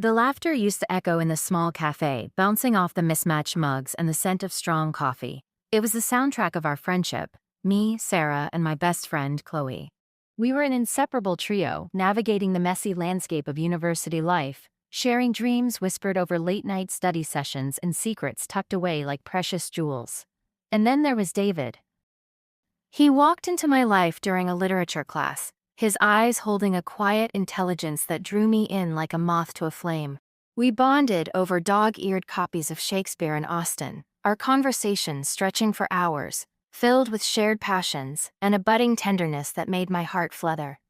The laughter used to echo in the small cafe, bouncing off the mismatched mugs and the scent of strong coffee. It was the soundtrack of our friendship, me, Sarah, and my best friend, Chloe. We were an inseparable trio, navigating the messy landscape of university life, sharing dreams whispered over late-night study sessions and secrets tucked away like precious jewels. And then there was David. He walked into my life during a literature class, his eyes holding a quiet intelligence that drew me in like a moth to a flame. We bonded over dog-eared copies of Shakespeare and Austen, our conversation stretching for hours, filled with shared passions and a budding tenderness that made my heart flutter.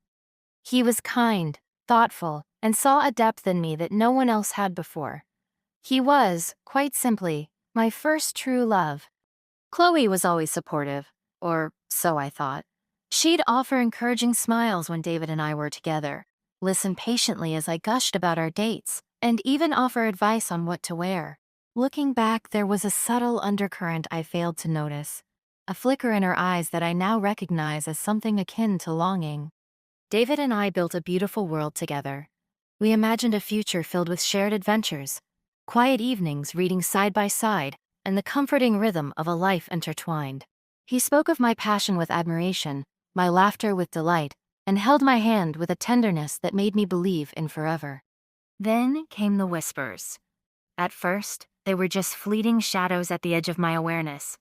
He was kind, thoughtful, and saw a depth in me that no one else had before. He was, quite simply, my first true love. Chloe was always supportive, or so I thought. She'd offer encouraging smiles when David and I were together, listen patiently as I gushed about our dates, and even offer advice on what to wear. Looking back, there was a subtle undercurrent I failed to notice, a flicker in her eyes that I now recognize as something akin to longing. David and I built a beautiful world together. We imagined a future filled with shared adventures, quiet evenings reading side by side, and the comforting rhythm of a life intertwined. He spoke of my passion with admiration, my laughter with delight, and held my hand with a tenderness that made me believe in forever. Then came the whispers. At first, they were just fleeting shadows at the edge of my awareness,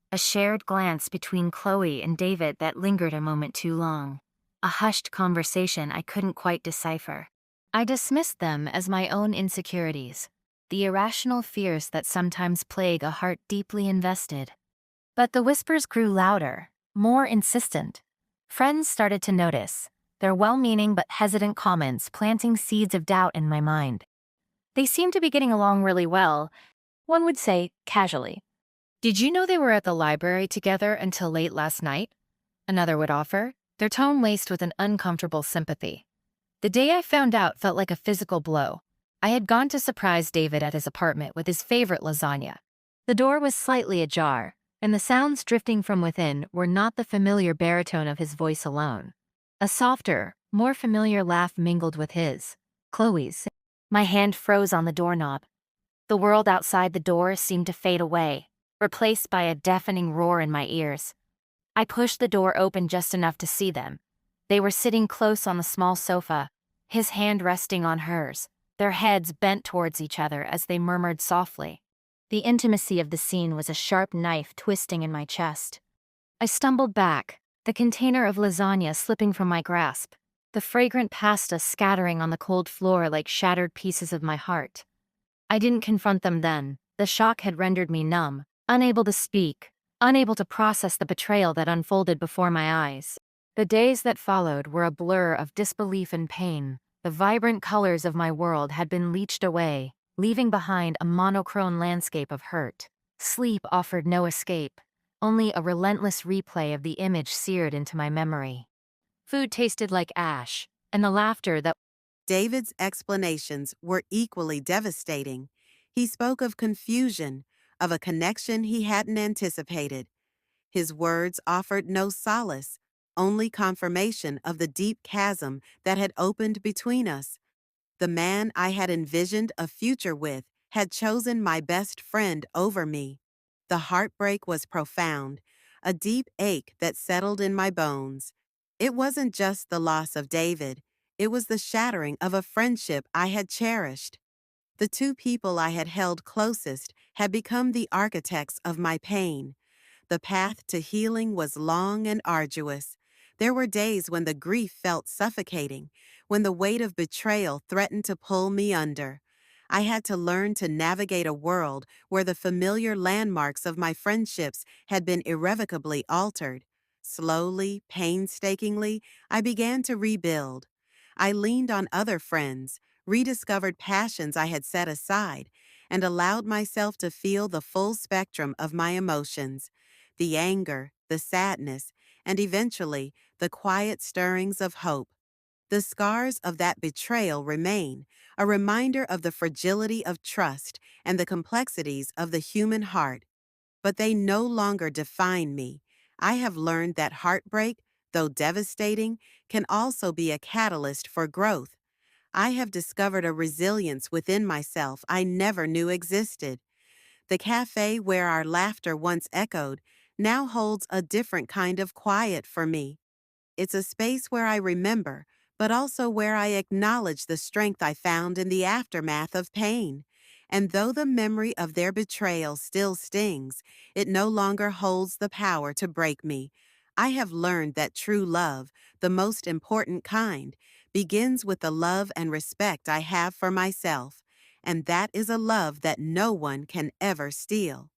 a shared glance between Chloe and David that lingered a moment too long, a hushed conversation I couldn't quite decipher. I dismissed them as my own insecurities, the irrational fears that sometimes plague a heart deeply invested. But the whispers grew louder, more insistent. Friends started to notice, their well-meaning but hesitant comments planting seeds of doubt in my mind. They seemed to be getting along really well, one would say casually. "Did you know they were at the library together until late last night?" Another would offer, their tone laced with an uncomfortable sympathy. The day I found out felt like a physical blow. I had gone to surprise David at his apartment with his favorite lasagna. The door was slightly ajar, and the sounds drifting from within were not the familiar baritone of his voice alone. A softer, more familiar laugh mingled with his, Chloe's. My hand froze on the doorknob. The world outside the door seemed to fade away, replaced by a deafening roar in my ears. I pushed the door open just enough to see them. They were sitting close on the small sofa, his hand resting on hers, their heads bent towards each other as they murmured softly. The intimacy of the scene was a sharp knife twisting in my chest. I stumbled back, the container of lasagna slipping from my grasp, the fragrant pasta scattering on the cold floor like shattered pieces of my heart. I didn't confront them then. The shock had rendered me numb, unable to speak, unable to process the betrayal that unfolded before my eyes. The days that followed were a blur of disbelief and pain. The vibrant colors of my world had been leached away, leaving behind a monochrome landscape of hurt. Sleep offered no escape, only a relentless replay of the image seared into my memory. Food tasted like ash, and the laughter that David's explanations were equally devastating. He spoke of confusion, of a connection he hadn't anticipated. His words offered no solace, only confirmation of the deep chasm that had opened between us. The man I had envisioned a future with had chosen my best friend over me. The heartbreak was profound, a deep ache that settled in my bones. It wasn't just the loss of David, it was the shattering of a friendship I had cherished. The two people I had held closest had become the architects of my pain. The path to healing was long and arduous. There were days when the grief felt suffocating, when the weight of betrayal threatened to pull me under. I had to learn to navigate a world where the familiar landmarks of my friendships had been irrevocably altered. Slowly, painstakingly, I began to rebuild. I leaned on other friends, rediscovered passions I had set aside, and allowed myself to feel the full spectrum of my emotions. The anger, the sadness, and eventually the quiet stirrings of hope. The scars of that betrayal remain, a reminder of the fragility of trust and the complexities of the human heart. But they no longer define me. I have learned that heartbreak, though devastating, can also be a catalyst for growth. I have discovered a resilience within myself I never knew existed. The cafe where our laughter once echoed now holds a different kind of quiet for me. It's a space where I remember, but also where I acknowledge the strength I found in the aftermath of pain. And though the memory of their betrayal still stings, it no longer holds the power to break me. I have learned that true love, the most important kind, begins with the love and respect I have for myself. And that is a love that no one can ever steal.